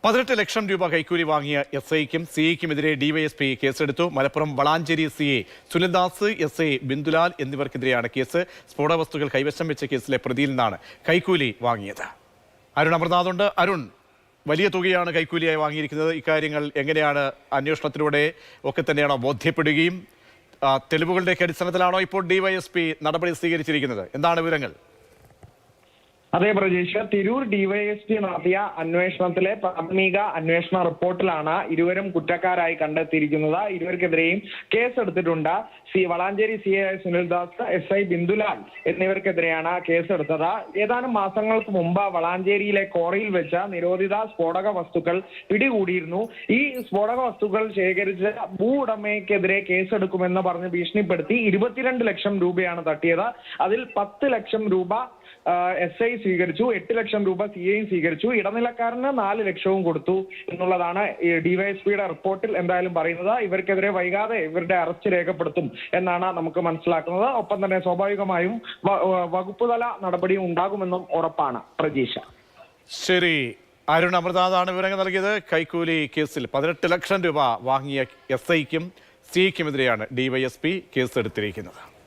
18 ലക്ഷം രൂപ കൈക്കൂലി വാങ്ങിയ എസ്ഐക്കും സിഐക്കുമെതിരെ ഡിവൈഎസ്പി കേസെടുത്തു. മലപ്പുറം വളാഞ്ചേരി സിഐ സുനിൽദാസ്, എസ്ഐ ബിന്ദുലാൽ എന്നിവർക്കെതിരെയാണ് കേസ്. സ്ഫോടക വസ്തുക്കൾ കൈവശം വെച്ച കേസിലെ പ്രതിയിൽ നിന്നാണ് കൈക്കൂലി വാങ്ങിയത്. അരുൺ അമർനാഥുണ്ട്. അരുൺ, വലിയ തുകയാണ് കൈക്കൂലിയായി വാങ്ങിയിരിക്കുന്നത്. ഇക്കാര്യങ്ങൾ എങ്ങനെയാണ് അന്വേഷണത്തിലൂടെ ഒക്കെ തന്നെയാണോ ബോധ്യപ്പെടുകയും തെളിവുകളുടെയൊക്കെ അടിസ്ഥാനത്തിലാണോ ഇപ്പോൾ ഡിവൈഎസ്പി നടപടി സ്വീകരിച്ചിരിക്കുന്നത്? എന്താണ് വിവരങ്ങൾ? അതെ പ്രജീഷ്, തിരൂർ ഡിവൈഎസ്പി നടത്തിയ അന്വേഷണത്തിലെ പ്രാഥമിക അന്വേഷണ റിപ്പോർട്ടിലാണ് ഇരുവരും കുറ്റക്കാരായി കണ്ടെത്തിയിരിക്കുന്നത്. ഇരുവർക്കെതിരെയും കേസെടുത്തിട്ടുണ്ട്. വളാഞ്ചേരി സിഐ സുനിൽദാസ്, എസ്ഐ ബിന്ദുലാൽ എന്നിവർക്കെതിരെയാണ് കേസെടുത്തത്. ഏതാനും മാസങ്ങൾക്ക് മുമ്പ് വളാഞ്ചേരിയിലെ ക്വാറിയിൽ വെച്ച് നിരോധിത സ്ഫോടക വസ്തുക്കൾ പിടികൂടിയിരുന്നു. ഈ സ്ഫോടക വസ്തുക്കൾ ശേഖരിച്ച് ഭൂ ഉടമയ്ക്കെതിരെ കേസെടുക്കുമെന്ന് പറഞ്ഞ് ഭീഷണിപ്പെടുത്തി 22 ലക്ഷം രൂപയാണ് തട്ടിയത്. അതിൽ 10 ലക്ഷം രൂപ എസ്ഐ സ്വീകരിച്ചു, 8 ലക്ഷം രൂപ സിഐ സ്വീകരിച്ചു. ഇടനിലക്കാരന് 4 ലക്ഷവും കൊടുത്തു എന്നുള്ളതാണ് ഡിവൈഎസ്പിയുടെ റിപ്പോർട്ടിൽ എന്തായാലും പറയുന്നത്. ഇവർക്കെതിരെ വൈകാതെ ഇവരുടെ അറസ്റ്റ് രേഖപ്പെടുത്തും എന്നാണ് നമുക്ക് മനസ്സിലാക്കുന്നത്. ഒപ്പം തന്നെ സ്വാഭാവികമായും വകുപ്പ് തല നടപടിയും ഉണ്ടാകുമെന്നും ഉറപ്പാണ്. പ്രജീഷ. ശരി, അരുൺ അമൃതാഥാണ് വിവരങ്ങൾ നൽകിയത്. കൈക്കൂലി കേസിൽ 18 ലക്ഷം രൂപ വാങ്ങിയ എസ്ഐക്കും സിഐക്കുമെതിരെയാണ് ഡിവൈഎസ്പി കേസെടുത്തിരിക്കുന്നത്.